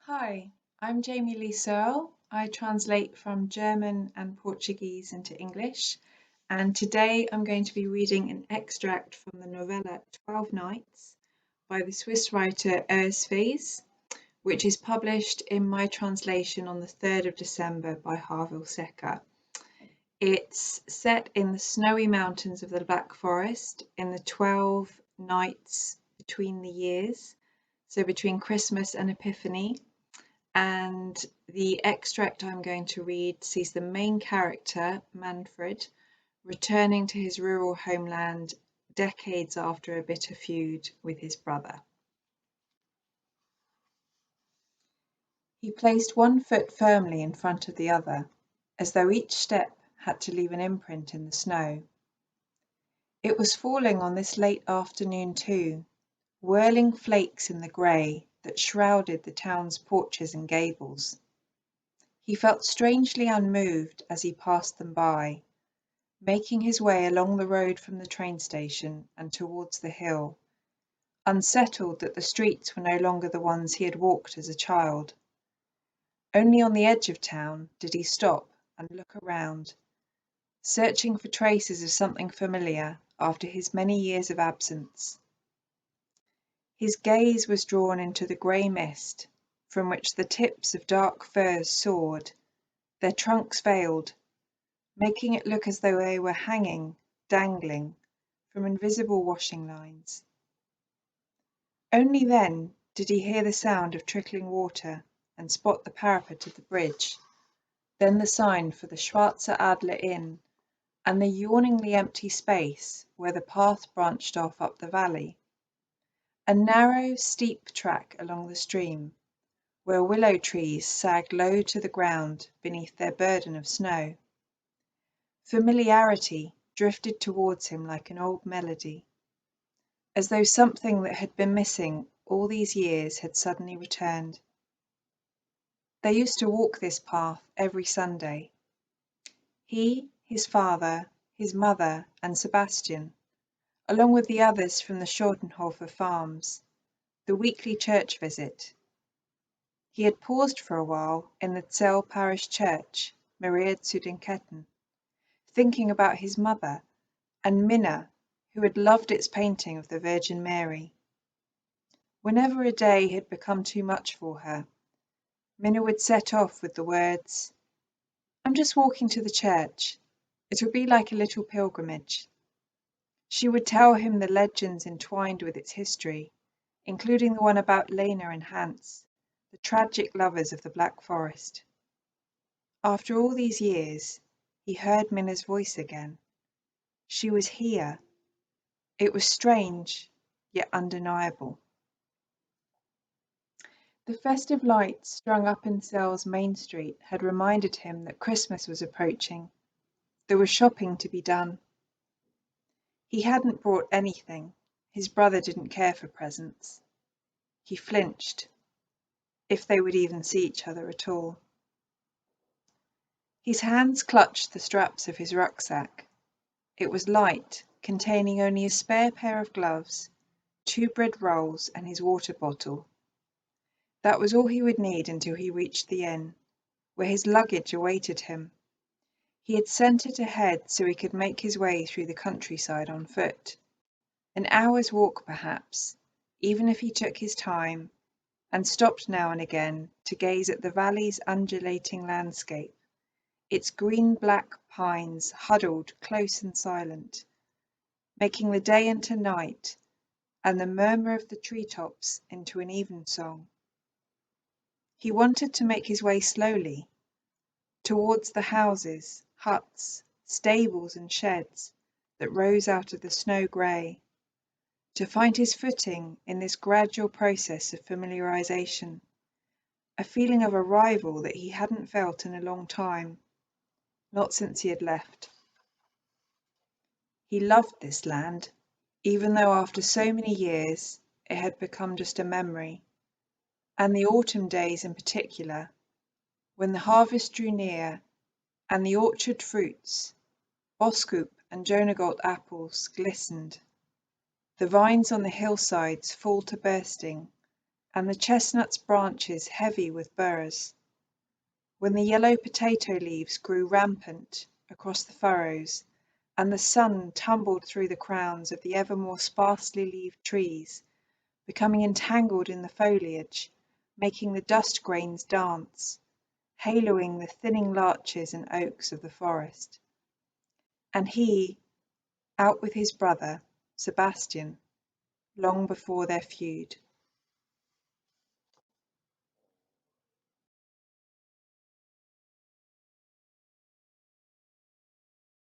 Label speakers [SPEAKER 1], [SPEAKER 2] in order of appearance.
[SPEAKER 1] Hi, I'm Lee Searle. I translate from German and Portuguese into English, and today I'm going to be reading an extract from the novella 12 Nights by the Swiss writer Urs Faes, which is published in my translation on the 3rd of December by Harvill Secker. It's set in the snowy mountains of the Black Forest in the 12 nights between the years, so between Christmas and Epiphany. And the extract I'm going to read sees the main character, Manfred, returning to his rural homeland decades after a bitter feud with his brother. He placed one foot firmly in front of the other, as though each step had to leave an imprint in the snow. It was falling on this late afternoon too, whirling flakes in the grey that shrouded the town's porches and gables. He felt strangely unmoved as he passed them by, making his way along the road from the train station and towards the hill, unsettled that the streets were no longer the ones he had walked as a child. Only on the edge of town did he stop and look around, searching for traces of something familiar after his many years of absence. His gaze was drawn into the grey mist, from which the tips of dark firs soared, their trunks veiled, making it look as though they were hanging, dangling, from invisible washing lines. Only then did he hear the sound of trickling water and spot the parapet of the bridge, then the sign for the Schwarze Adler Inn, and the yawningly empty space where the path branched off up the valley. A narrow, steep track along the stream, where willow trees sagged low to the ground beneath their burden of snow. Familiarity drifted towards him like an old melody, as though something that had been missing all these years had suddenly returned. They used to walk this path every Sunday. He, his father, his mother, and Sebastian, along with the others from the Schortenhofer farms, the weekly church visit. He had paused for a while in the Zell parish church, Maria zu den Ketten, thinking about his mother and Minna, who had loved its painting of the Virgin Mary. Whenever a day had become too much for her, Minna would set off with the words, "I'm just walking to the church. It will be like a little pilgrimage." She would tell him the legends entwined with its history, including the one about Lena and Hans, the tragic lovers of the Black Forest. After all these years, he heard Minna's voice again. She was here. It was strange, yet undeniable. The festive lights strung up in Zell's main street had reminded him that Christmas was approaching. There was shopping to be done. He hadn't brought anything. His brother didn't care for presents. He flinched, if they would even see each other at all. His hands clutched the straps of his rucksack. It was light, containing only a spare pair of gloves, 2 bread rolls, and his water bottle. That was all he would need until he reached the inn, where his luggage awaited him. He had sent it ahead so he could make his way through the countryside on foot. An hour's walk perhaps, even if he took his time, and stopped now and again to gaze at the valley's undulating landscape, its green-black pines huddled close and silent, making the day into night, and the murmur of the treetops into an evensong. He wanted to make his way slowly, towards the houses, huts, stables and sheds that rose out of the snow grey, to find his footing in this gradual process of familiarisation, a feeling of arrival that he hadn't felt in a long time, not since he had left. He loved this land, even though after so many years it had become just a memory, and the autumn days in particular, when the harvest drew near and the orchard fruits, Boskoop and Jonagold apples, glistened, the vines on the hillsides full to bursting, and the chestnut's branches heavy with burrs, when the yellow potato leaves grew rampant across the furrows, and the sun tumbled through the crowns of the ever more sparsely leaved trees, becoming entangled in the foliage, making the dust grains dance, haloing the thinning larches and oaks of the forest. And he, out with his brother, Sebastian, long before their feud.